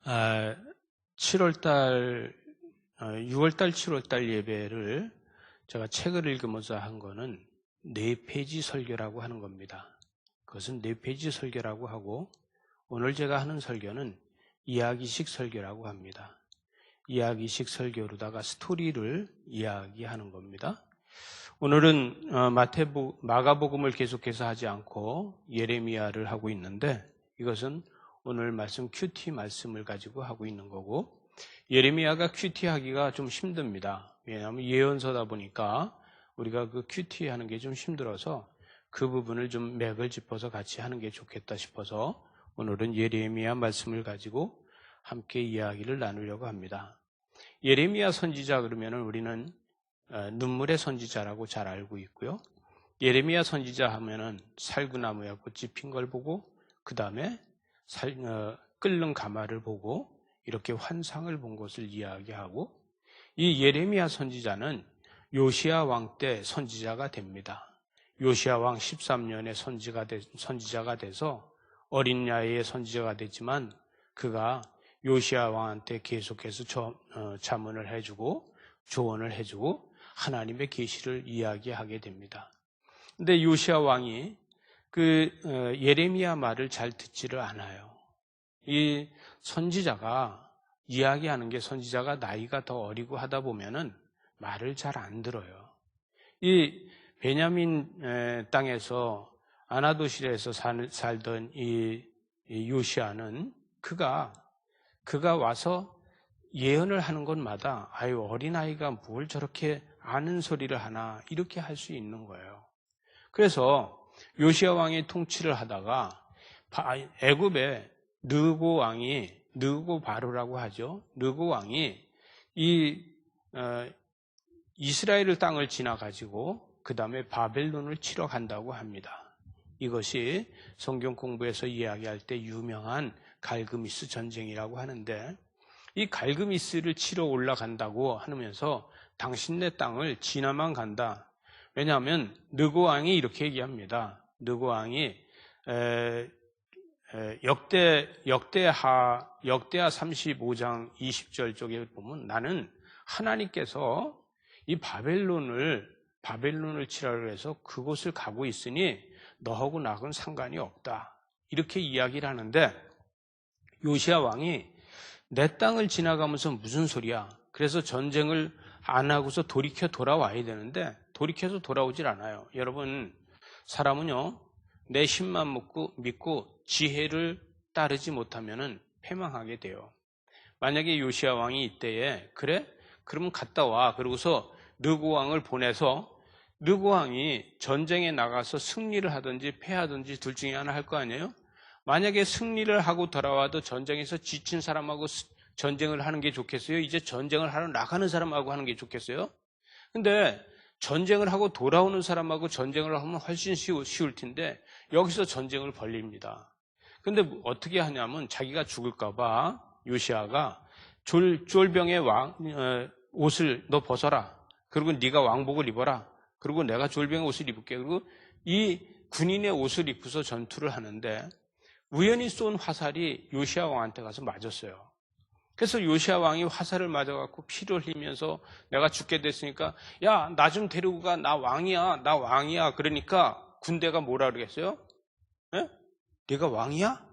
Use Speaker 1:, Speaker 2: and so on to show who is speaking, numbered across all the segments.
Speaker 1: 7월달, 6월달, 7월달 예배를 제가 책을 읽으면서 한 거는 4페이지 설교라고 하는 겁니다. 그것은 4페이지 설교라고 하고, 오늘 제가 하는 설교는 이야기식 설교라고 합니다. 이야기식 설교로다가 스토리를 이야기하는 겁니다. 오늘은 마가복음을 계속해서 하지 않고 예레미야를 하고 있는데, 이것은 오늘 말씀 큐티 말씀을 가지고 하고 있는 거고, 예레미야가 큐티 하기가 좀 힘듭니다. 왜냐하면 예언서다 보니까 우리가 그 큐티 하는 게 좀 힘들어서 그 부분을 좀 맥을 짚어서 같이 하는 게 좋겠다 싶어서 오늘은 예레미야 말씀을 가지고 함께 이야기를 나누려고 합니다. 예레미야 선지자 그러면은 우리는 눈물의 선지자라고 잘 알고 있고요. 예레미야 선지자 하면은 살구나무에 꽃이 핀 걸 보고, 그 다음에 끓는 가마를 보고 이렇게 환상을 본 것을 이야기하고, 이 예레미야 선지자는 요시야 왕 때 선지자가 됩니다. 요시야 왕 13년에 선지자가 돼서 어린 나이에 선지자가 됐지만, 그가 요시야 왕한테 계속해서 자문을 해주고 조언을 해주고 하나님의 계시를 이야기하게 됩니다. 근데 요시야 왕이 예레미야 말을 잘 듣지를 않아요. 이 선지자가 이야기하는 게, 선지자가 나이가 더 어리고 하다 보면은 말을 잘 안 들어요. 이 베냐민 땅에서 아나도실에서 살던 이 요시야는 그가 와서 예언을 하는 것마다 아유, 어린아이가 뭘 저렇게 아는 소리를 하나, 이렇게 할 수 있는 거예요. 그래서 요시야 왕이 통치를 하다가 애굽에 느고 바로라고 하죠. 느고 왕이 이스라엘 땅을 지나가지고 그 다음에 바벨론을 치러 간다고 합니다. 이것이 성경 공부에서 이야기할 때 유명한 갈그미스 전쟁이라고 하는데, 이 갈그미스를 치러 올라간다고 하면서 당신네 땅을 지나만 간다. 왜냐하면 느고 왕이 이렇게 얘기합니다. 느고 왕이 역대하 35장 20절 쪽에 보면, 나는 하나님께서 이 바벨론을 치라고 해서 그곳을 가고 있으니 너하고 나하고는 상관이 없다, 이렇게 이야기를 하는데, 요시야 왕이 내 땅을 지나가면서 무슨 소리야? 그래서 전쟁을 안 하고서 돌이켜 돌아와야 되는데 돌이켜서 돌아오질 않아요. 여러분, 사람은요, 내 힘만 믿고 지혜를 따르지 못하면은 패망하게 돼요. 만약에 요시야 왕이 이때에 그래? 그러면 갔다 와. 그러고서 느고 왕을 보내서 느고 왕이 전쟁에 나가서 승리를 하든지 패하든지 둘 중에 하나 할 거 아니에요? 만약에 승리를 하고 돌아와도 전쟁에서 지친 사람하고 전쟁을 하는 게 좋겠어요? 이제 전쟁을 하러 나가는 사람하고 하는 게 좋겠어요? 근데 전쟁을 하고 돌아오는 사람하고 전쟁을 하면 훨씬 쉬울 텐데 여기서 전쟁을 벌립니다. 근데 어떻게 하냐면, 자기가 죽을까봐 요시야가 쫄병의 옷을 너 벗어라. 그리고 네가 왕복을 입어라. 그리고 내가 쫄병의 옷을 입을게. 그리고 이 군인의 옷을 입고서 전투를 하는데 우연히 쏜 화살이 요시야 왕한테 가서 맞았어요. 그래서 요시야 왕이 화살을 맞아갖고 피를 흘리면서 내가 죽게 됐으니까 야, 나 좀 데리고 가. 나 왕이야. 그러니까 군대가 뭐라 그러겠어요? 에? 네가 왕이야?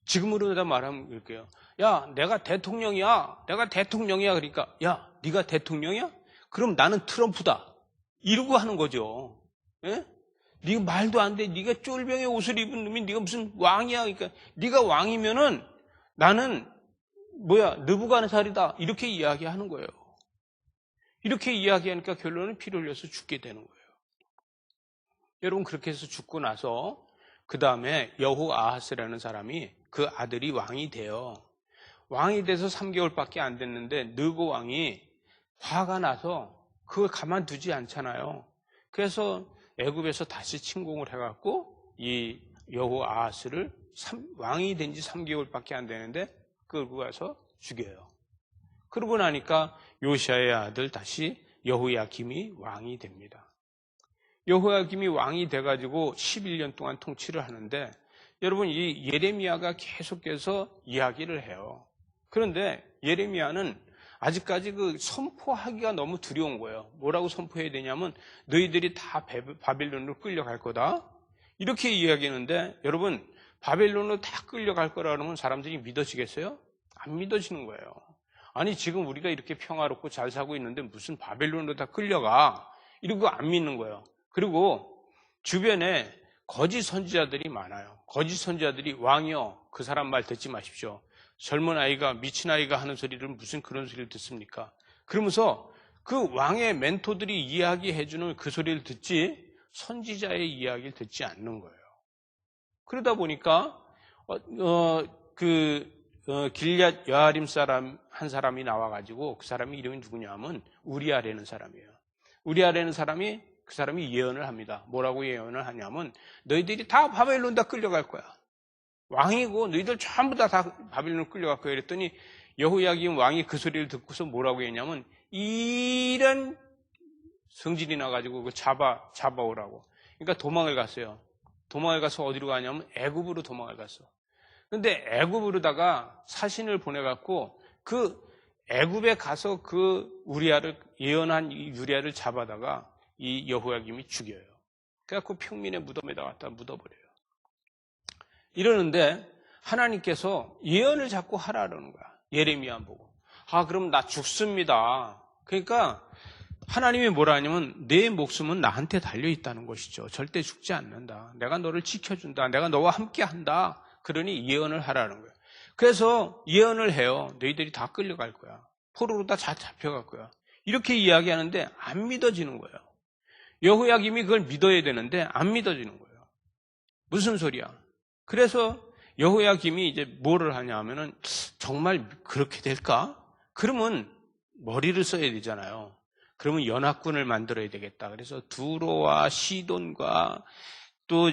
Speaker 1: 지금으로 다 말하면 이럴게요. 야, 내가 대통령이야. 그러니까 야, 네가 대통령이야? 그럼 나는 트럼프다. 이러고 하는 거죠. 에? 네가 말도 안 돼. 네가 쫄병의 옷을 입은 놈이 네가 무슨 왕이야? 그러니까 네가 왕이면은 나는 느부갓네살이다. 이렇게 이야기하는 거예요. 이렇게 이야기하니까 결론은 피를 흘려서 죽게 되는 거예요. 여러분, 그렇게 해서 죽고 나서 그 다음에 여호아하스라는 사람이 그 아들이 왕이 돼요. 왕이 돼서 3개월밖에 안 됐는데 느고 왕이 화가 나서 그걸 가만두지 않잖아요. 그래서 애굽에서 다시 침공을 해갖고 이 여호아하스를 왕이 된 지 3개월밖에 안 되는데 끌고 가서 죽여요. 그러고 나니까 요시야의 아들 다시 여호야김이 왕이 됩니다. 여호야김이 왕이 돼가지고 11년 동안 통치를 하는데, 여러분 이 예레미야가 계속해서 이야기를 해요. 그런데 예레미야는 아직까지 그 선포하기가 너무 두려운 거예요. 뭐라고 선포해야 되냐면 너희들이 다 바벨론으로 끌려갈 거다. 이렇게 이야기하는데 여러분 바벨론으로 다 끌려갈 거라 그러면 사람들이 믿어지겠어요? 안 믿어지는 거예요. 아니 지금 우리가 이렇게 평화롭고 잘 살고 있는데 무슨 바벨론으로 다 끌려가? 이러고 안 믿는 거예요. 그리고 주변에 거짓 선지자들이 많아요. 거짓 선지자들이 왕이여 그 사람 말 듣지 마십시오. 젊은 아이가 미친 아이가 하는 소리를 무슨 그런 소리를 듣습니까? 그러면서 그 왕의 멘토들이 이야기해주는 그 소리를 듣지 선지자의 이야기를 듣지 않는 거예요. 그러다 보니까 길앗 여아림 사람 한 사람이 나와가지고 그 사람이 이름이 누구냐면 우리아라는 사람이에요. 우리아라는 사람이 그 사람이 예언을 합니다. 뭐라고 예언을 하냐면 너희들이 다 바벨론 다 끌려갈 거야. 왕이고 너희들 전부 다 바벨론으로 끌려갈 거야. 그랬더니 여호야김 왕이 그 소리를 듣고서 뭐라고 했냐면 이런 성질이 나가지고 잡아오라고. 그러니까 도망을 갔어요. 도망을 가서 어디로 가냐면 애굽으로 도망을 갔어. 근데 애굽으로다가 사신을 보내갖고 그 애굽에 가서 그 우리아를 예언한 이 우리아를 잡아다가 이 여호야김이 죽여요. 그래갖고 평민의 무덤에다 갖다 묻어버려요. 이러는데 하나님께서 예언을 자꾸 하라는 거야. 예레미야 보고. 그럼 나 죽습니다. 그러니까 하나님이 뭐라 하냐면 내 목숨은 나한테 달려있다는 것이죠. 절대 죽지 않는다. 내가 너를 지켜준다. 내가 너와 함께한다. 그러니 예언을 하라는 거예요. 그래서 예언을 해요. 너희들이 다 끌려갈 거야. 포로로 다 잡혀갈 거야. 이렇게 이야기하는데 안 믿어지는 거예요. 여호야김이 그걸 믿어야 되는데 안 믿어지는 거예요. 무슨 소리야? 그래서 여호야김이 이제 뭐를 하냐 하면은 정말 그렇게 될까? 그러면 머리를 써야 되잖아요. 그러면 연합군을 만들어야 되겠다. 그래서 두로와 시돈과 또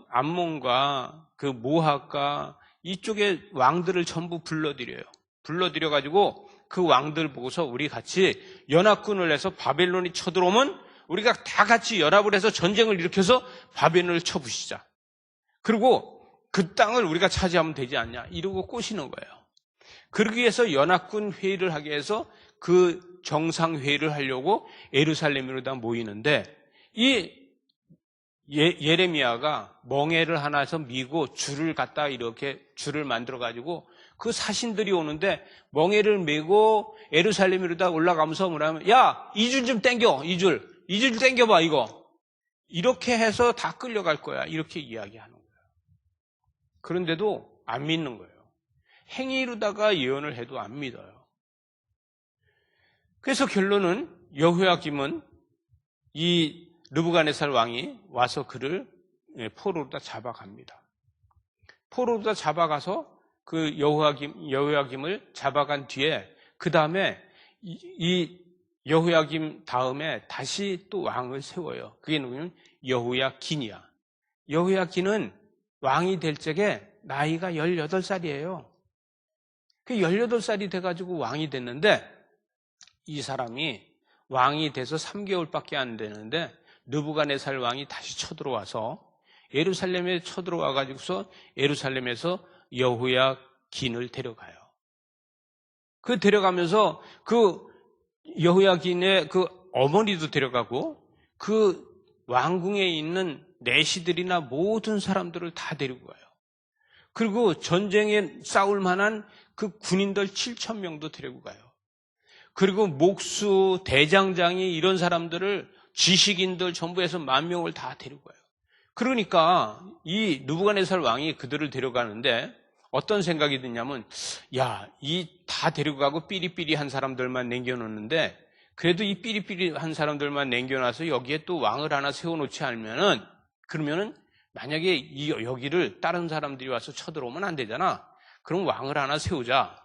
Speaker 1: 암몬과 그 모압과 이쪽의 왕들을 전부 불러들여요. 불러들여가지고 그 왕들 보고서 우리 같이 연합군을 해서 바벨론이 쳐들어오면 우리가 다 같이 연합을 해서 전쟁을 일으켜서 바벨론을 쳐부시자. 그리고 그 땅을 우리가 차지하면 되지 않냐 이러고 꼬시는 거예요. 그러기 위해서 연합군 회의를 하게 해서 그 정상회의를 하려고 예루살렘으로 다 모이는데 이 예레미야가 멍에를 하나 해서 미고 줄을 갖다 이렇게 줄을 만들어가지고 그 사신들이 오는데 멍에를 메고 예루살렘으로 다 올라가면서 뭐라면 야, 이 줄 좀 땡겨, 이 줄 땡겨봐 이거. 이렇게 해서 다 끌려갈 거야. 이렇게 이야기하는 거예요. 그런데도 안 믿는 거예요. 행위로다가 예언을 해도 안 믿어요. 그래서 결론은 여호야김은 이 느부갓네살 왕이 와서 그를 포로로 다 잡아갑니다. 포로로 다 잡아가서 그 여호야김을 잡아간 뒤에 그 다음에 이 여호야김 다음에 다시 또 왕을 세워요. 그게 누구냐면 여호야긴이야. 여호야긴은 왕이 될 적에 나이가 18살이에요. 그 18살이 돼가지고 왕이 됐는데 이 사람이 왕이 돼서 3개월밖에 안 되는데 느부갓네살 왕이 다시 쳐들어와서 예루살렘에 쳐들어와가지고서 예루살렘에서 여호야긴을 데려가요. 그 데려가면서 그 여호야긴의 그 어머니도 데려가고 그 왕궁에 있는 내시들이나 모든 사람들을 다 데리고 가요. 그리고 전쟁에 싸울 만한 그 군인들 7,000명도 데리고 가요. 그리고 목수, 대장장이 이런 사람들을 지식인들 전부 해서 10,000명을 다 데리고 가요. 그러니까 이 느부갓네살 왕이 그들을 데려가는데 어떤 생각이 드냐면 야, 이 다 데리고 가고 삐리삐리한 사람들만 남겨놓는데 그래도 이 삐리삐리한 사람들만 남겨놔서 여기에 또 왕을 하나 세워놓지 않으면은 그러면은 만약에 여기를 다른 사람들이 와서 쳐들어오면 안 되잖아. 그럼 왕을 하나 세우자.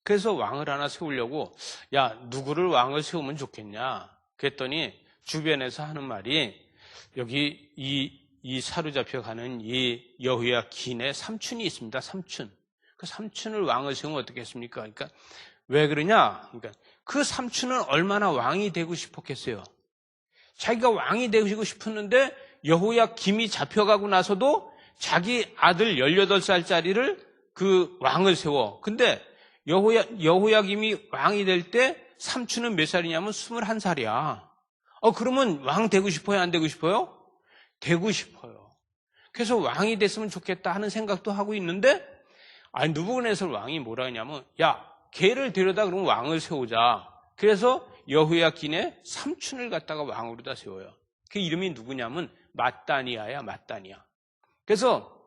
Speaker 1: 그래서 왕을 하나 세우려고 야, 누구를 왕을 세우면 좋겠냐. 그랬더니 주변에서 하는 말이 여기 이 사로잡혀가는 이 여호야긴의 삼촌이 있습니다. 삼촌. 그 삼촌을 왕을 세우면 어떻겠습니까? 그러니까 왜 그러냐? 그러니까 그 삼촌은 얼마나 왕이 되고 싶었겠어요. 자기가 왕이 되고 싶었는데 여호야김이 잡혀가고 나서도 자기 아들 18살짜리를 그 왕을 세워. 근데 여호야김이 왕이 될 때 삼촌은 몇 살이냐면 21살이야. 그러면 왕 되고 싶어요? 안 되고 싶어요? 되고 싶어요. 그래서 왕이 됐으면 좋겠다 하는 생각도 하고 있는데, 느부갓네살 왕이 뭐라 하냐면, 야, 걔를 데려다 그러면 왕을 세우자. 그래서 여호야긴의 삼촌을 갖다가 왕으로다 세워요. 그 이름이 누구냐면 마따니아야, 마따니아. 그래서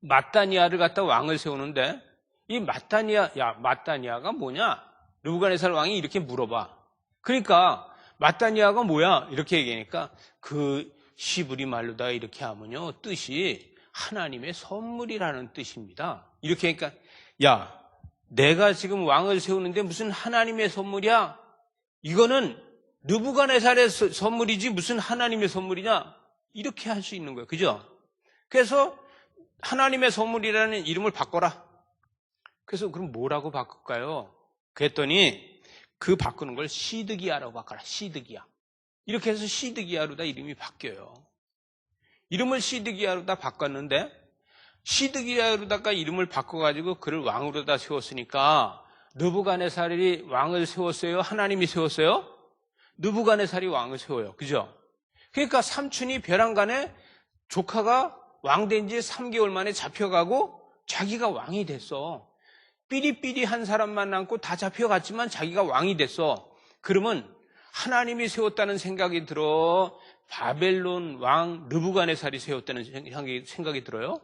Speaker 1: 마따니아를 갖다 왕을 세우는데, 이 마따니아가 뭐냐? 느부갓네살 왕이 이렇게 물어봐. 그러니까 마따니아가 뭐야? 이렇게 얘기하니까 그 시브리 말로다가 이렇게 하면요, 뜻이 하나님의 선물이라는 뜻입니다. 이렇게 하니까, 야, 내가 지금 왕을 세우는데 무슨 하나님의 선물이야? 이거는 느부갓네살의 선물이지 무슨 하나님의 선물이냐? 이렇게 할 수 있는 거예요. 그죠? 그래서 하나님의 선물이라는 이름을 바꿔라. 그래서 그럼 뭐라고 바꿀까요? 그랬더니 그 바꾸는 걸 시드기야라고 바꿔라. 시드기야. 이렇게 해서 시드기야로다 이름이 바뀌어요. 이름을 시드기야로다 바꿨는데, 시드기야로다가 이름을 바꿔가지고 그를 왕으로다 세웠으니까 느부갓네살이 왕을 세웠어요? 하나님이 세웠어요? 느부갓네살이 왕을 세워요. 그죠? 그러니까 삼촌이 벼랑간에 조카가 왕 된 지 3개월 만에 잡혀가고 자기가 왕이 됐어. 삐리삐리한 사람만 남고 다 잡혀갔지만 자기가 왕이 됐어. 그러면 하나님이 세웠다는 생각이 들어? 바벨론 왕 느부갓네살이 세웠다는 생각이 들어요?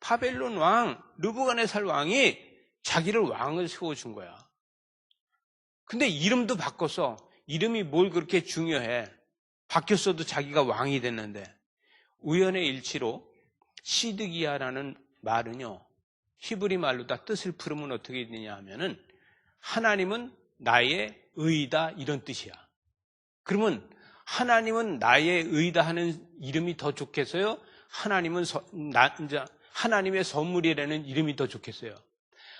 Speaker 1: 바벨론 왕 느부갓네살 왕이 자기를 왕을 세워준 거야. 근데 이름도 바꿨어. 이름이 뭘 그렇게 중요해? 바뀌었어도 자기가 왕이 됐는데. 우연의 일치로 시드기야라는 말은요, 히브리 말로다 뜻을 풀으면 어떻게 되냐 하면은 하나님은 나의 의다 이런 뜻이야. 그러면 하나님은 나의 의다 하는 이름이 더 좋겠어요? 하나님의 선물이라는 이름이 더 좋겠어요?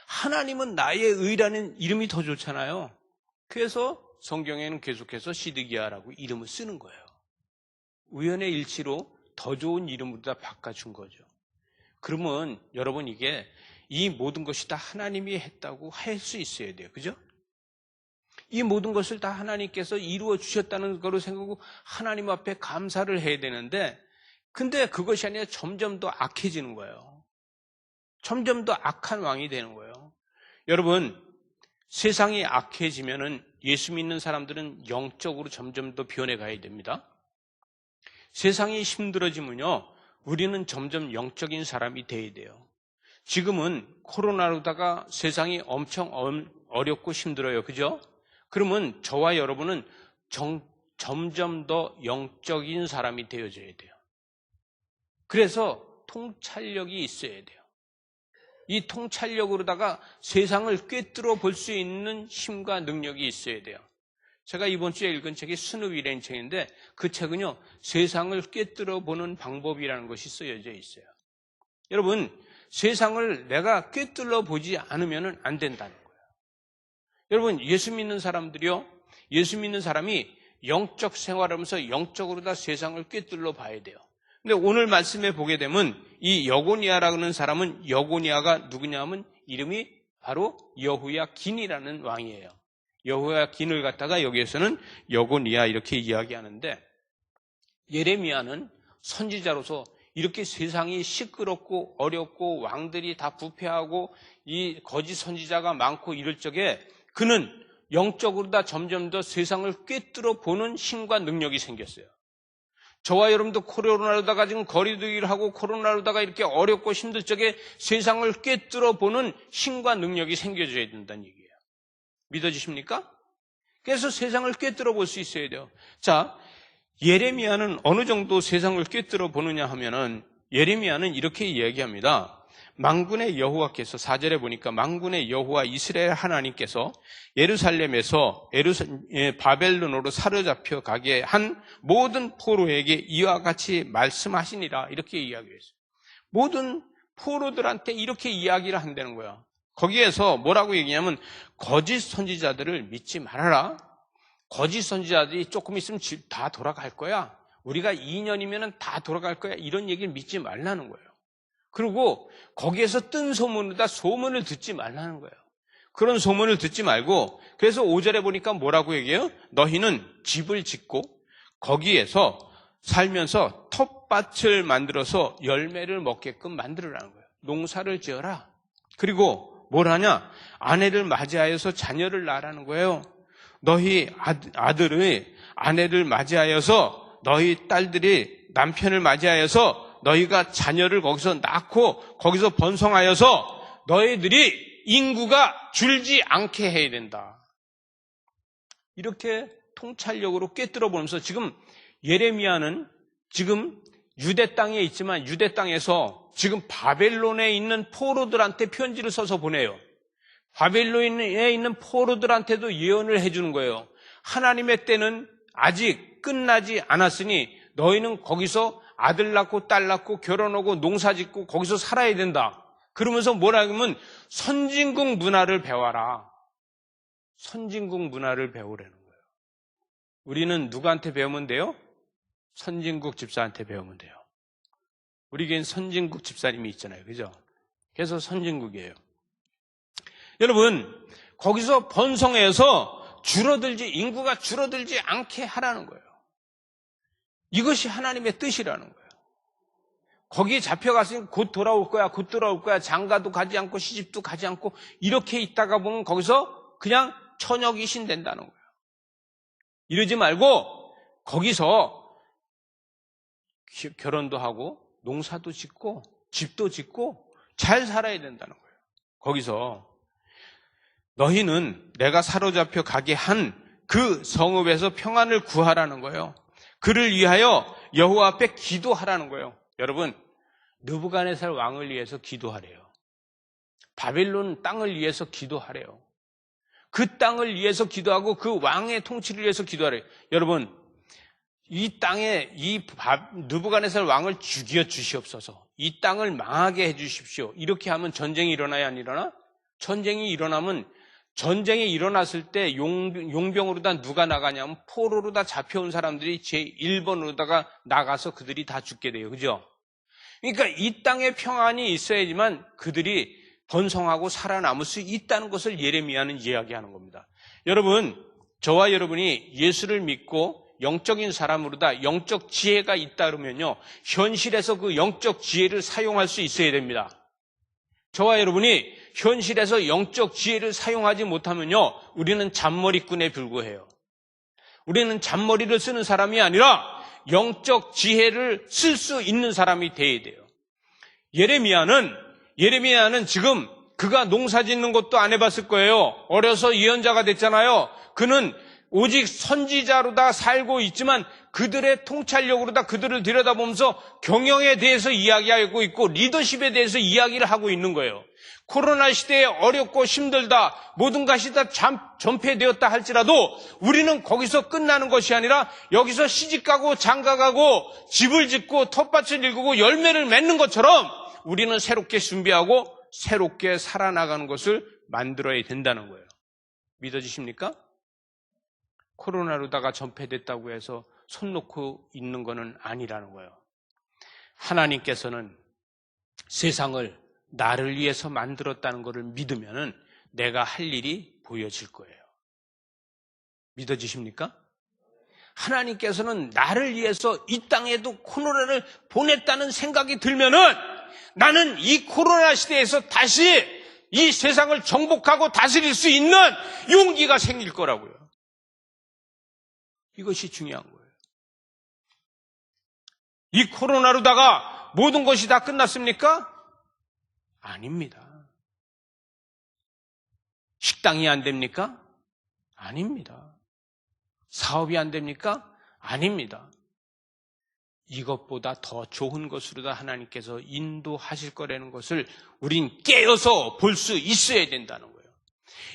Speaker 1: 하나님은 나의 의라는 이름이 더 좋잖아요. 그래서 성경에는 계속해서 시드기야라고 이름을 쓰는 거예요. 우연의 일치로 더 좋은 이름으로 다 바꿔준 거죠. 그러면 여러분 이게 이 모든 것이 다 하나님이 했다고 할 수 있어야 돼요. 그죠? 이 모든 것을 다 하나님께서 이루어 주셨다는 거로 생각하고 하나님 앞에 감사를 해야 되는데, 근데 그것이 아니라 점점 더 악해지는 거예요. 점점 더 악한 왕이 되는 거예요. 여러분, 세상이 악해지면은 예수 믿는 사람들은 영적으로 점점 더 변해가야 됩니다. 세상이 힘들어지면요, 우리는 점점 영적인 사람이 돼야 돼요. 지금은 코로나로다가 세상이 엄청 어렵고 힘들어요. 그죠? 그러면 저와 여러분은 점점 더 영적인 사람이 되어져야 돼요. 그래서 통찰력이 있어야 돼요. 이 통찰력으로다가 세상을 꿰뚫어 볼 수 있는 힘과 능력이 있어야 돼요. 제가 이번 주에 읽은 책이 스누위라는 책인데, 그 책은요, 세상을 꿰뚫어 보는 방법이라는 것이 쓰여져 있어요. 여러분, 세상을 내가 꿰뚫어 보지 않으면 안 된다는 거예요. 여러분, 예수 믿는 사람들이요, 예수 믿는 사람이 영적 생활하면서 영적으로 다 세상을 꿰뚫어 봐야 돼요. 근데 오늘 말씀에 보게 되면 이 여고니아라고 하는 사람은, 여고니아가 누구냐면 이름이 바로 여호야긴이라는 왕이에요. 여호야긴을 갖다가 여기에서는 여고니아 이렇게 이야기하는데, 예레미야는 선지자로서 이렇게 세상이 시끄럽고 어렵고 왕들이 다 부패하고 이 거짓 선지자가 많고 이럴 적에 그는 영적으로 다 점점 더 세상을 꿰뚫어 보는 힘과 능력이 생겼어요. 저와 여러분도 코로나로다가 지금 거리두기를 하고 코로나로다가 이렇게 어렵고 힘들 적에 세상을 꿰뚫어 보는 힘과 능력이 생겨줘야 된다는 얘기예요. 믿어지십니까? 그래서 세상을 꿰뚫어 볼 수 있어야 돼요. 자, 예레미야는 어느 정도 세상을 꿰뚫어 보느냐 하면은, 예레미야는 이렇게 이야기합니다. 만군의 여호와께서, 4절에 보니까 만군의 여호와 이스라엘 하나님께서 예루살렘에서 바벨론으로 사로잡혀 가게 한 모든 포로에게 이와 같이 말씀하시니라, 이렇게 이야기했어요. 모든 포로들한테 이렇게 이야기를 한다는 거예요. 거기에서 뭐라고 얘기냐면, 거짓 선지자들을 믿지 말아라. 거짓 선지자들이 조금 있으면 다 돌아갈 거야. 우리가 2년이면 다 돌아갈 거야. 이런 얘기를 믿지 말라는 거예요. 그리고 거기에서 뜬 소문보다 소문을 듣지 말라는 거예요. 그런 소문을 듣지 말고, 그래서 5절에 보니까 뭐라고 얘기해요? 너희는 집을 짓고 거기에서 살면서 텃밭을 만들어서 열매를 먹게끔 만들으라는 거예요. 농사를 지어라. 그리고 뭘 하냐? 아내를 맞이하여서 자녀를 낳으라는 거예요. 너희 아들의 아내를 맞이하여서, 너희 딸들이 남편을 맞이하여서 너희가 자녀를 거기서 낳고 거기서 번성하여서 너희들이 인구가 줄지 않게 해야 된다. 이렇게 통찰력으로 꿰뚫어 보면서, 지금 예레미야는 지금 유대 땅에 있지만 유대 땅에서 지금 바벨론에 있는 포로들한테 편지를 써서 보내요. 바벨론에 있는 포로들한테도 예언을 해주는 거예요. 하나님의 때는 아직 끝나지 않았으니 너희는 거기서 아들 낳고 딸 낳고 결혼하고 농사 짓고 거기서 살아야 된다. 그러면서 뭐라 하면 선진국 문화를 배워라. 선진국 문화를 배우라는 거예요. 우리는 누구한테 배우면 돼요? 선진국 집사한테 배우면 돼요. 우리 교회는 선진국 집사님이 있잖아요. 그죠? 그래서 선진국이에요. 여러분, 거기서 번성해서 인구가 줄어들지 않게 하라는 거예요. 이것이 하나님의 뜻이라는 거예요. 거기에 잡혀갔으니 곧 돌아올 거야. 장가도 가지 않고 시집도 가지 않고 이렇게 있다가 보면 거기서 그냥 처녀 귀신 된다는 거예요. 이러지 말고 거기서 결혼도 하고 농사도 짓고 집도 짓고 잘 살아야 된다는 거예요. 거기서 너희는 내가 사로잡혀 가게 한 그 성읍에서 평안을 구하라는 거예요. 그를 위하여 여호와 앞에 기도하라는 거예요. 여러분, 느부갓네살 왕을 위해서 기도하래요. 바벨론 땅을 위해서 기도하래요. 그 땅을 위해서 기도하고 그 왕의 통치를 위해서 기도하래요. 여러분, 이 땅에 느부갓네살 왕을 죽여 주시옵소서. 이 땅을 망하게 해 주십시오. 이렇게 하면 전쟁이 일어나야 안 일어나? 전쟁이 일어나면, 전쟁이 일어났을 때 용병으로 다 누가 나가냐면 포로로 다 잡혀온 사람들이 제1번으로다가 나가서 그들이 다 죽게 돼요. 그죠? 그러니까 이 땅에 평안이 있어야지만 그들이 번성하고 살아남을 수 있다는 것을 예레미야는 이야기하는 겁니다. 여러분, 저와 여러분이 예수를 믿고 영적인 사람으로다 영적 지혜가 있다 그러면요, 현실에서 그 영적 지혜를 사용할 수 있어야 됩니다. 저와 여러분이 현실에서 영적 지혜를 사용하지 못하면요, 우리는 잔머리꾼에 불과해요. 우리는 잔머리를 쓰는 사람이 아니라 영적 지혜를 쓸 수 있는 사람이 돼야 돼요. 예레미야는 지금 그가 농사 짓는 것도 안 해봤을 거예요. 어려서 예언자가 됐잖아요. 그는 오직 선지자로다 살고 있지만 그들의 통찰력으로다 그들을 들여다보면서 경영에 대해서 이야기하고 있고 리더십에 대해서 이야기를 하고 있는 거예요. 코로나 시대에 어렵고 힘들다, 모든 것이 다 전폐되었다 할지라도 우리는 거기서 끝나는 것이 아니라 여기서 시집가고 장가가고 집을 짓고 텃밭을 일구고 열매를 맺는 것처럼 우리는 새롭게 준비하고 새롭게 살아나가는 것을 만들어야 된다는 거예요. 믿어지십니까? 코로나로다가 전폐됐다고 해서 손 놓고 있는 것은 아니라는 거예요. 하나님께서는 세상을 나를 위해서 만들었다는 것을 믿으면 내가 할 일이 보여질 거예요. 믿어지십니까? 하나님께서는 나를 위해서 이 땅에도 코로나를 보냈다는 생각이 들면은 나는 이 코로나 시대에서 다시 이 세상을 정복하고 다스릴 수 있는 용기가 생길 거라고요. 이것이 중요한 거예요. 이 코로나로다가 모든 것이 다 끝났습니까? 아닙니다. 식당이 안 됩니까? 아닙니다. 사업이 안 됩니까? 아닙니다. 이것보다 더 좋은 것으로다 하나님께서 인도하실 거라는 것을 우린 깨어서 볼 수 있어야 된다는 거예요.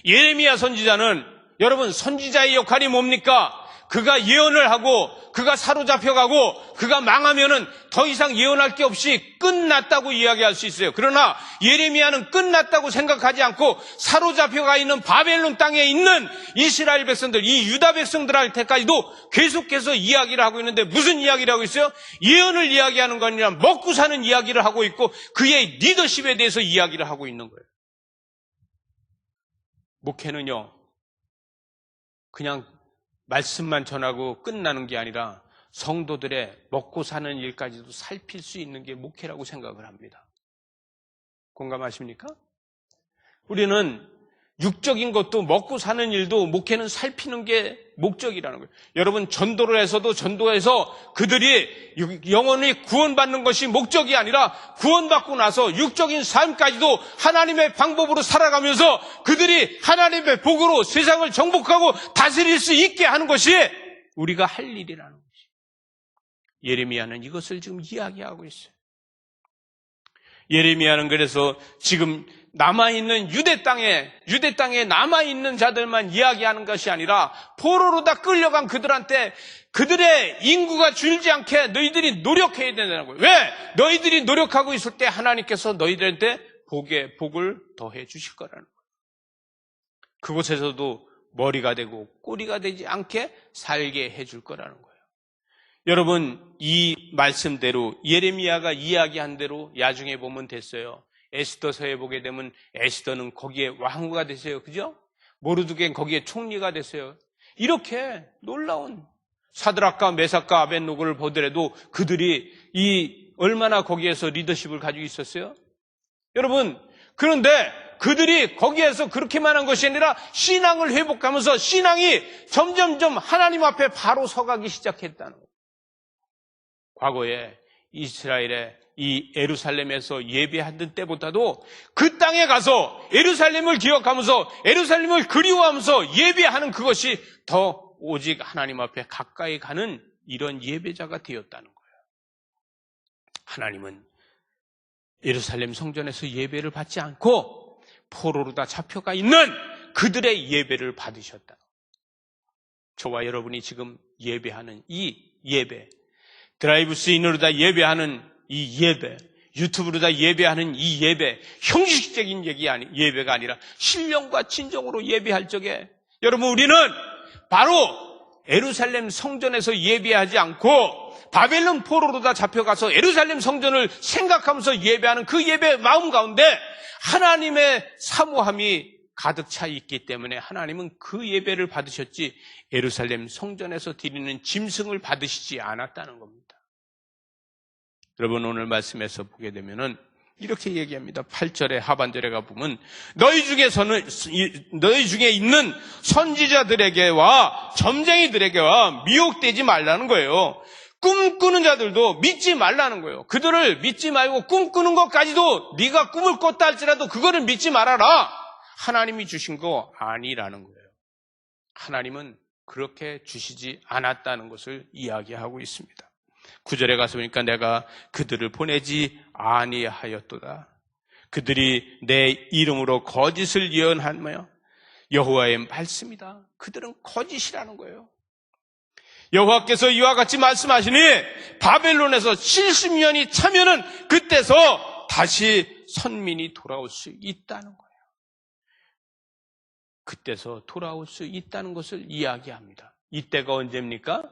Speaker 1: 예레미야 선지자는, 여러분, 선지자의 역할이 뭡니까? 그가 예언을 하고 그가 사로잡혀가고 그가 망하면은 더 이상 예언할 게 없이 끝났다고 이야기할 수 있어요. 그러나 예레미야는 끝났다고 생각하지 않고 사로잡혀가 있는 바벨론 땅에 있는 이스라엘 백성들, 이 유다 백성들한테까지도 계속해서 이야기를 하고 있는데 무슨 이야기를 하고 있어요? 예언을 이야기하는 거 아니라 먹고 사는 이야기를 하고 있고 그의 리더십에 대해서 이야기를 하고 있는 거예요. 목회는요, 그냥 말씀만 전하고 끝나는 게 아니라 성도들의 먹고 사는 일까지도 살필 수 있는 게 목회라고 생각을 합니다. 공감하십니까? 우리는 육적인 것도 먹고 사는 일도 목회는 살피는 게 목적이라는 거예요. 여러분, 전도를 해서도 전도해서 그들이 영원히 구원받는 것이 목적이 아니라 구원받고 나서 육적인 삶까지도 하나님의 방법으로 살아가면서 그들이 하나님의 복으로 세상을 정복하고 다스릴 수 있게 하는 것이 우리가 할 일이라는 것이에요. 예레미야는 이것을 지금 이야기하고 있어요. 예레미야는 그래서 지금 남아있는 유대 땅에 남아있는 자들만 이야기하는 것이 아니라 포로로 다 끌려간 그들한테 그들의 인구가 줄지 않게 너희들이 노력해야 된다는 거예요. 왜? 너희들이 노력하고 있을 때 하나님께서 너희들한테 복을 더해 주실 거라는 거예요. 그곳에서도 머리가 되고 꼬리가 되지 않게 살게 해줄 거라는 거예요. 여러분, 이 말씀대로 예레미야가 이야기한 대로 야중에 보면 됐어요. 에스더서에 보게 되면 에스더는 거기에 왕후가 됐어요. 그죠? 모르드게는 거기에 총리가 됐어요. 이렇게 놀라운 사드락과 메삭과 아벳노고를 보더라도 그들이 얼마나 거기에서 리더십을 가지고 있었어요? 여러분, 그런데 그들이 거기에서 그렇게만 한 것이 아니라 신앙을 회복하면서 신앙이 점점점 하나님 앞에 바로 서가기 시작했다는 거예요. 과거에 이스라엘의 이 예루살렘에서 예배하던 때보다도 그 땅에 가서 예루살렘을 기억하면서 예루살렘을 그리워하면서 예배하는 그것이 더 오직 하나님 앞에 가까이 가는 이런 예배자가 되었다는 거예요. 하나님은 예루살렘 성전에서 예배를 받지 않고 포로로 다 잡혀가 있는 그들의 예배를 받으셨다. 저와 여러분이 지금 예배하는 이 예배, 드라이브스인으로 다 예배하는 이 예배, 유튜브로 다 예배하는 이 예배, 형식적인 예배가 아니라 신령과 진정으로 예배할 적에 여러분, 우리는 바로 예루살렘 성전에서 예배하지 않고 바벨론 포로로 다 잡혀가서 예루살렘 성전을 생각하면서 예배하는 그 예배 마음 가운데 하나님의 사모함이 가득 차 있기 때문에 하나님은 그 예배를 받으셨지 예루살렘 성전에서 드리는 짐승을 받으시지 않았다는 겁니다. 여러분, 오늘 말씀에서 보게 되면은 이렇게 얘기합니다. 8절에 하반절에 가보면 너희 중에 있는 선지자들에게와 점쟁이들에게와 미혹되지 말라는 거예요. 꿈꾸는 자들도 믿지 말라는 거예요. 그들을 믿지 말고 꿈꾸는 것까지도 네가 꿈을 꿨다 할지라도 그거를 믿지 말아라. 하나님이 주신 거 아니라는 거예요. 하나님은 그렇게 주시지 않았다는 것을 이야기하고 있습니다. 9절에 가서 보니까 내가 그들을 보내지 아니하였도다. 그들이 내 이름으로 거짓을 예언하며 여호와의 말씀이다. 그들은 거짓이라는 거예요. 여호와께서 이와 같이 말씀하시니 바벨론에서 70년이 차면은 그때서 다시 선민이 돌아올 수 있다는 거예요. 그때서 돌아올 수 있다는 것을 이야기합니다. 이때가 언제입니까?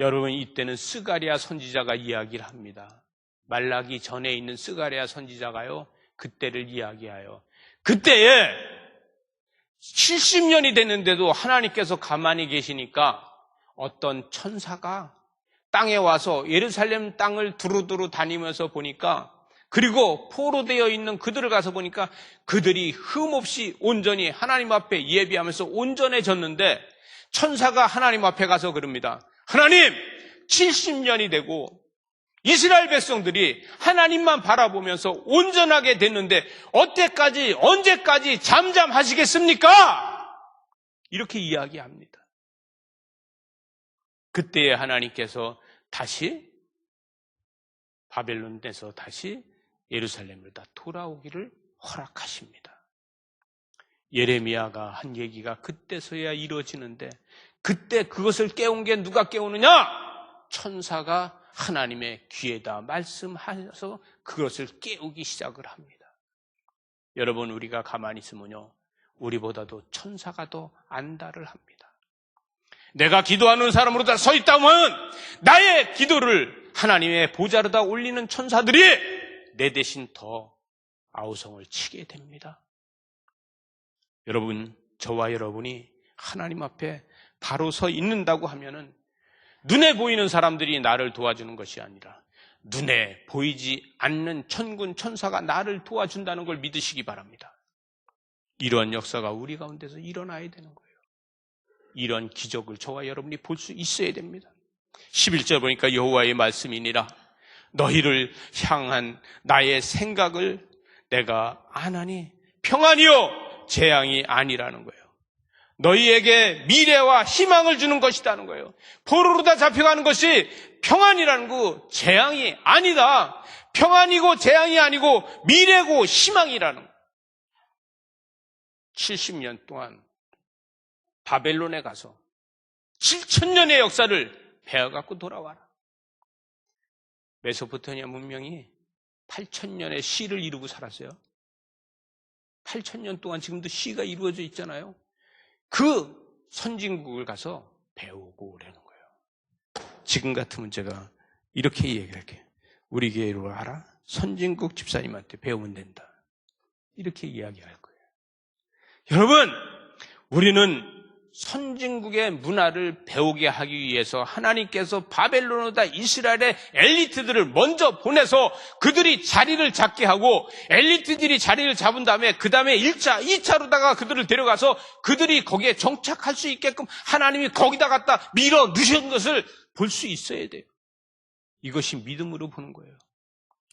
Speaker 1: 여러분, 이때는 스가랴 선지자가 이야기를 합니다. 말라기 전에 있는 스가랴 선지자가요, 그때를 이야기해요. 그때에 70년이 됐는데도 하나님께서 가만히 계시니까 어떤 천사가 땅에 와서 예루살렘 땅을 두루두루 다니면서 보니까, 그리고 포로되어 있는 그들을 가서 보니까 그들이 흠없이 온전히 하나님 앞에 예배하면서 온전해졌는데 천사가 하나님 앞에 가서 그럽니다. 하나님, 70년이 되고 이스라엘 백성들이 하나님만 바라보면서 온전하게 됐는데 언제까지 잠잠하시겠습니까? 이렇게 이야기합니다. 그때에 하나님께서 다시 바벨론에서 다시 예루살렘을 다 돌아오기를 허락하십니다. 예레미야가 한 얘기가 그때서야 이루어지는데 그때 그것을 깨운 게 누가 깨우느냐? 천사가 하나님의 귀에다 말씀하셔서 그것을 깨우기 시작을 합니다. 여러분, 우리가 가만히 있으면요, 우리보다도 천사가 더 안다를 합니다. 내가 기도하는 사람으로 다 서 있다면 나의 기도를 하나님의 보좌로다 올리는 천사들이 내 대신 더 아우성을 치게 됩니다. 여러분, 저와 여러분이 하나님 앞에 바로 서 있는다고 하면은 눈에 보이는 사람들이 나를 도와주는 것이 아니라 눈에 보이지 않는 천군 천사가 나를 도와준다는 걸 믿으시기 바랍니다. 이러한 역사가 우리 가운데서 일어나야 되는 거예요. 이런 기적을 저와 여러분이 볼 수 있어야 됩니다. 11절 보니까 여호와의 말씀이니라. 너희를 향한 나의 생각을 내가 아나니 평안이요 재앙이 아니라는 거예요. 너희에게 미래와 희망을 주는 것이라는 거예요. 포로로 다 잡혀가는 것이 평안이라는 거, 재앙이 아니다. 평안이고 재앙이 아니고 미래고 희망이라는 거예요. 70년 동안 바벨론에 가서 7,000년의 역사를 배워갖고 돌아와라. 메소포타미아 문명이 8,000년의 시를 이루고 살았어요. 8,000년 동안 지금도 시가 이루어져 있잖아요. 그 선진국을 가서 배우고 오라는 거예요. 지금 같으면 제가 이렇게 얘기를 할게요. 우리 교회로 와라. 선진국 집사님한테 배우면 된다. 이렇게 이야기할 거예요. 여러분, 우리는 선진국의 문화를 배우게 하기 위해서 하나님께서 바벨론보다 이스라엘의 엘리트들을 먼저 보내서 그들이 자리를 잡게 하고 엘리트들이 자리를 잡은 다음에 그 다음에 1차, 2차로다가 그들을 데려가서 그들이 거기에 정착할 수 있게끔 하나님이 거기다 갖다 밀어 넣으신 것을 볼 수 있어야 돼요. 이것이 믿음으로 보는 거예요.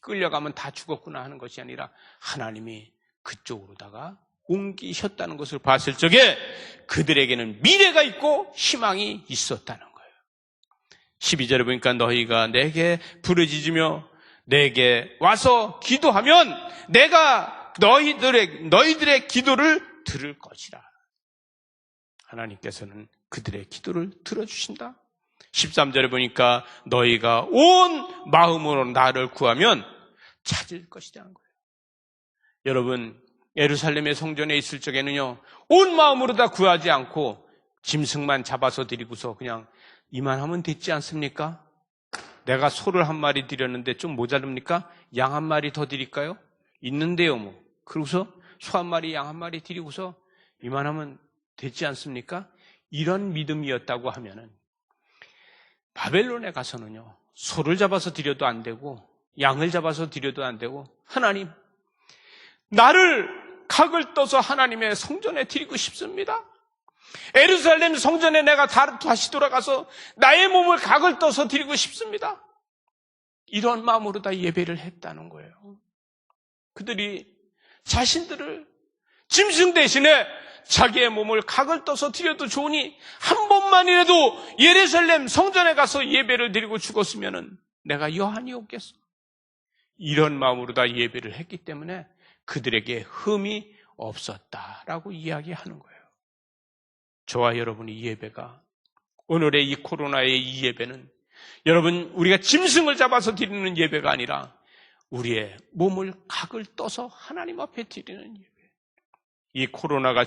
Speaker 1: 끌려가면 다 죽었구나 하는 것이 아니라 하나님이 그쪽으로다가 옮기셨다는 것을 봤을 적에 그들에게는 미래가 있고 희망이 있었다는 거예요. 12절에 보니까 너희가 내게 부르짖으며 내게 와서 기도하면 내가 너희들의 기도를 들을 것이라. 하나님께서는 그들의 기도를 들어주신다. 13절에 보니까 너희가 온 마음으로 나를 구하면 찾을 것이라는 거예요. 여러분, 예루살렘의 성전에 있을 적에는요, 온 마음으로 다 구하지 않고 짐승만 잡아서 드리고서 그냥 이만하면 됐지 않습니까? 내가 소를 한 마리 드렸는데 좀 모자릅니까? 양 한 마리 더 드릴까요? 있는데요, 뭐. 그러고서 소 한 마리, 양 한 마리 드리고서 이만하면 됐지 않습니까? 이런 믿음이었다고 하면은 바벨론에 가서는요, 소를 잡아서 드려도 안 되고 양을 잡아서 드려도 안 되고 하나님, 나를 각을 떠서 하나님의 성전에 드리고 싶습니다. 예루살렘 성전에 내가 다시 돌아가서 나의 몸을 각을 떠서 드리고 싶습니다. 이런 마음으로 다 예배를 했다는 거예요. 그들이 자신들을 짐승 대신에 자기의 몸을 각을 떠서 드려도 좋으니 한 번만이라도 예루살렘 성전에 가서 예배를 드리고 죽었으면 내가 여한이 없겠어. 이런 마음으로 다 예배를 했기 때문에 그들에게 흠이 없었다라고 이야기하는 거예요. 저와 여러분의 이 예배가, 오늘의 이 코로나의 이 예배는 여러분, 우리가 짐승을 잡아서 드리는 예배가 아니라 우리의 몸을 각을 떠서 하나님 앞에 드리는 예배. 이 코로나가